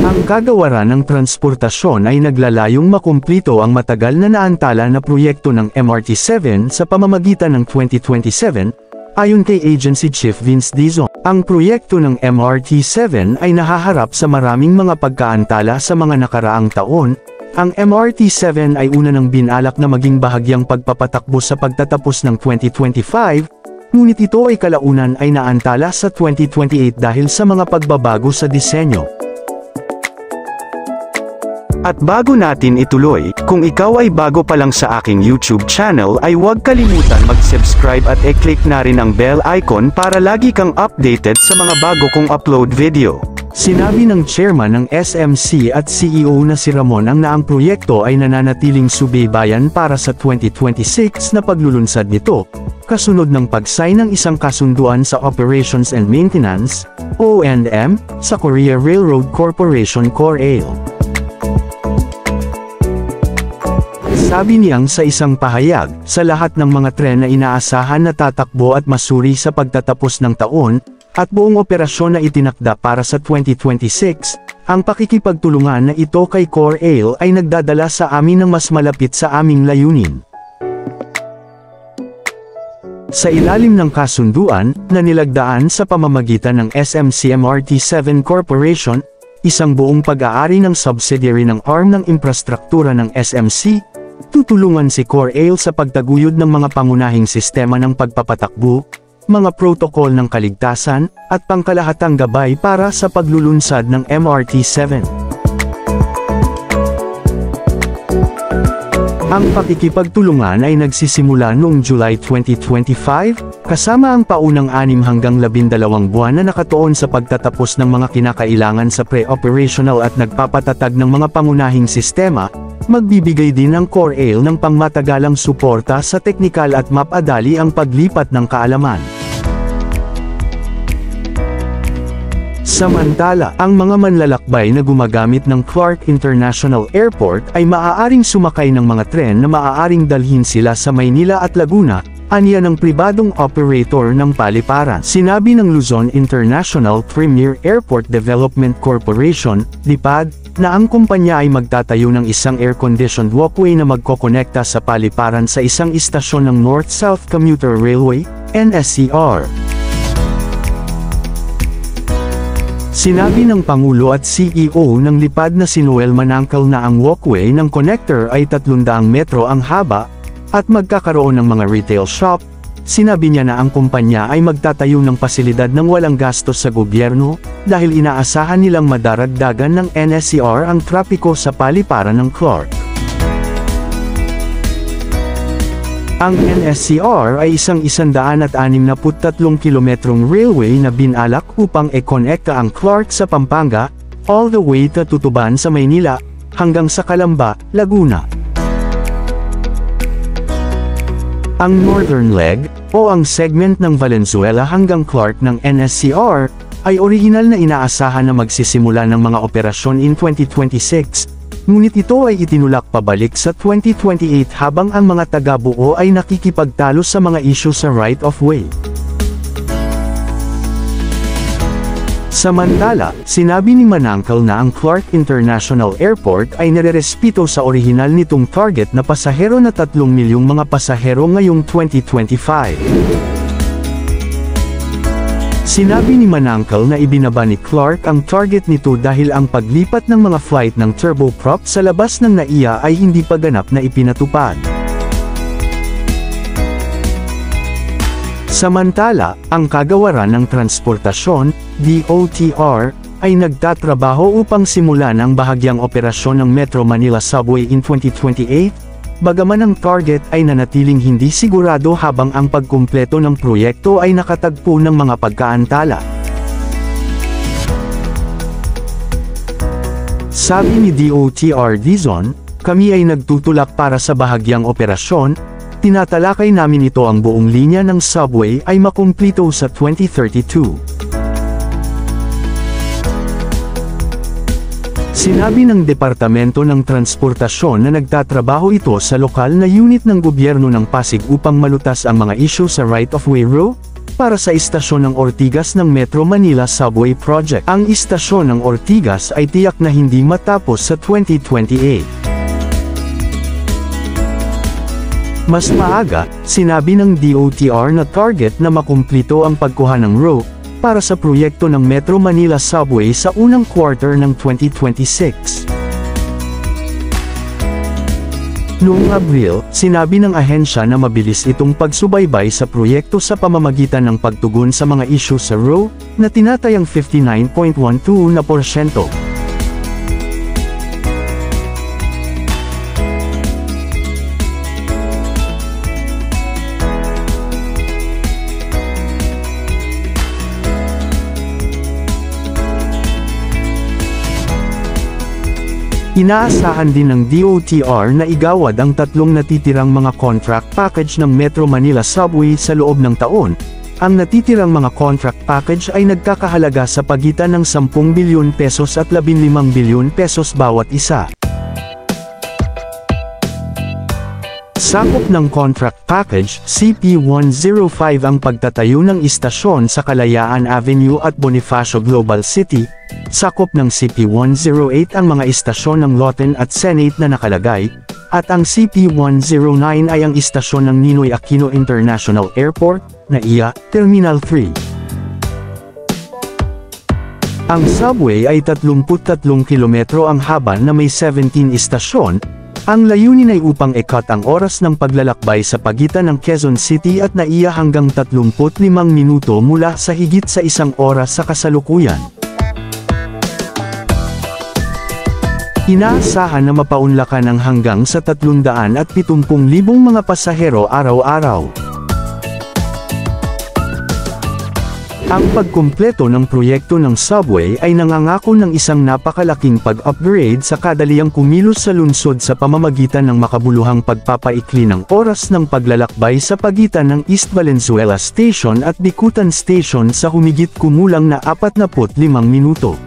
Ang kagawaran ng transportasyon ay naglalayong makumplito ang matagal na naantala na proyekto ng MRT-7 sa pamamagitan ng 2027, ayon kay Agency Chief Vince Dizon. Ang proyekto ng MRT-7 ay nahaharap sa maraming mga pagkaantala sa mga nakaraang taon. Ang MRT-7 ay una ng binalak na maging bahagyang pagpapatakbo sa pagtatapos ng 2025, ngunit ito ay kalaunan ay naantala sa 2028 dahil sa mga pagbabago sa disenyo. At bago natin ituloy, kung ikaw ay bago pa lang sa aking YouTube channel ay huwag kalimutan mag-subscribe at i-click na rin ang bell icon para lagi kang updated sa mga bago kong upload video. Sinabi ng chairman ng SMC at CEO na si Ramon ang naang proyekto ay nananatiling subaybayan para sa 2026 na paglulunsad nito, kasunod ng pag-sign ng isang kasunduan sa Operations and Maintenance, O&M, sa Korea Railroad Corporation (KORAIL). Sabi niyang sa isang pahayag, sa lahat ng mga tren na inaasahan na tatakbo at masuri sa pagtatapos ng taon, at buong operasyon na itinakda para sa 2026, ang pakikipagtulungan na ito kay KORAIL ay nagdadala sa amin ng mas malapit sa aming layunin. Sa ilalim ng kasunduan, na nilagdaan sa pamamagitan ng SMC MRT-7 Corporation, isang buong pag-aari ng subsidiary ng arm ng infrastruktura ng SMC, tutulungan si KORAIL sa pagtaguyod ng mga pangunahing sistema ng pagpapatakbo, mga protokol ng kaligtasan, at pangkalahatang gabay para sa paglulunsad ng MRT-7. Ang pakikipagtulungan ay nagsisimula noong July 2025, kasama ang paunang 6 hanggang 12 buwan na nakatuon sa pagtatapos ng mga kinakailangan sa pre-operational at nagpapatatag ng mga pangunahing sistema. Magbibigay din ang KORAIL ng pangmatagalang suporta sa teknikal at mapadali ang paglipat ng kaalaman. Samantala, ang mga manlalakbay na gumagamit ng Clark International Airport ay maaaring sumakay ng mga tren na maaaring dalhin sila sa Maynila at Laguna, aniya ng pribadong operator ng paliparan. Sinabi ng Luzon International Premier Airport Development Corporation, LIPAD, na ang kumpanya ay magtatayo ng isang air-conditioned walkway na magkokonekta sa paliparan sa isang istasyon ng North-South Commuter Railway, NSCR. Sinabi ng Pangulo at CEO ng LIPAD na si Noel Manangkal na ang walkway ng connector ay 300 metro ang haba, at magkakaroon ng mga retail shop. Sinabi niya na ang kumpanya ay magtatayo ng pasilidad ng walang gastos sa gobyerno, dahil inaasahan nilang madaragdagan ng NSCR ang trapiko sa paliparan ng Clark. Ang NSCR ay isang 163 kilometrong railway na binalak upang i-konekta ang Clark sa Pampanga, all the way to Tutuban sa Maynila, hanggang sa Calamba, Laguna. Ang northern leg, o ang segment ng Valenzuela hanggang Clark ng NSCR, ay orihinal na inaasahan na magsisimula ng mga operasyon in 2026, ngunit ito ay itinulak pabalik sa 2028 habang ang mga taga-buo ay nakikipagtalo sa mga isyu sa right-of-way. Samantala, sinabi ni Manangkal na ang Clark International Airport ay nirerespeto sa orihinal nitong target na pasahero na 3 milyong mga pasahero ngayong 2025. Sinabi ni Manangkal na ibinaba ni Clark ang target nito dahil ang paglipat ng mga flight ng turboprop sa labas ng NAIA ay hindi pa ganap na ipinatupad. Samantala, ang kagawaran ng transportasyon, DOTR, ay nagtatrabaho upang simulan ang bahagyang operasyon ng Metro Manila Subway in 2028, bagaman ang target ay nanatiling hindi sigurado habang ang pagkumpleto ng proyekto ay nakatagpo ng mga pagkaantala. Sabi ni DOTR Dizon, kami ay nagtutulak para sa bahagyang operasyon. Tinatalakay namin ito ang buong linya ng subway ay makumplito sa 2032. Sinabi ng Departamento ng Transportasyon na nagtatrabaho ito sa lokal na unit ng gobyerno ng Pasig upang malutas ang mga isyu sa right-of-way row, para sa istasyon ng Ortigas ng Metro Manila Subway Project. Ang istasyon ng Ortigas ay tiyak na hindi matapos sa 2028. Mas maaga, sinabi ng DOTR na target na makumplito ang pagkuha ng row para sa proyekto ng Metro Manila Subway sa unang quarter ng 2026. Noong Abril, sinabi ng ahensya na mabilis itong pagsubaybay sa proyekto sa pamamagitan ng pagtugon sa mga issue sa row, na tinatayang 59.12%. Inaasahan din ng DOTR na igawad ang tatlong natitirang mga contract package ng Metro Manila Subway sa loob ng taon. Ang natitirang mga contract package ay nagkakahalaga sa pagitan ng 10 bilyon pesos at 15 bilyon pesos bawat isa. Sakop ng contract package, CP105 ang pagtatayo ng istasyon sa Kalayaan Avenue at Bonifacio Global City. Sakop ng CP108 ang mga istasyon ng Loten at Senate na nakalagay, at ang CP109 ay ang istasyon ng Ninoy Aquino International Airport, NAIA, Terminal 3. Ang subway ay 33 kilometro ang haba na may 17 istasyon. Ang layunin ay upang i-cut ang oras ng paglalakbay sa pagitan ng Quezon City at NAIA hanggang 35 minuto mula sa higit sa 1 oras sa kasalukuyan. Inaasahan na mapaunlakan ng hanggang sa 370,000 mga pasahero araw-araw. Ang pagkumpleto ng proyekto ng subway ay nangangako ng isang napakalaking pag-upgrade sa kadaliang kumilos sa lungsod sa pamamagitan ng makabuluhang pagpapaikli ng oras ng paglalakbay sa pagitan ng East Valenzuela Station at Bicutan Station sa humigit kumulang na 45 minuto.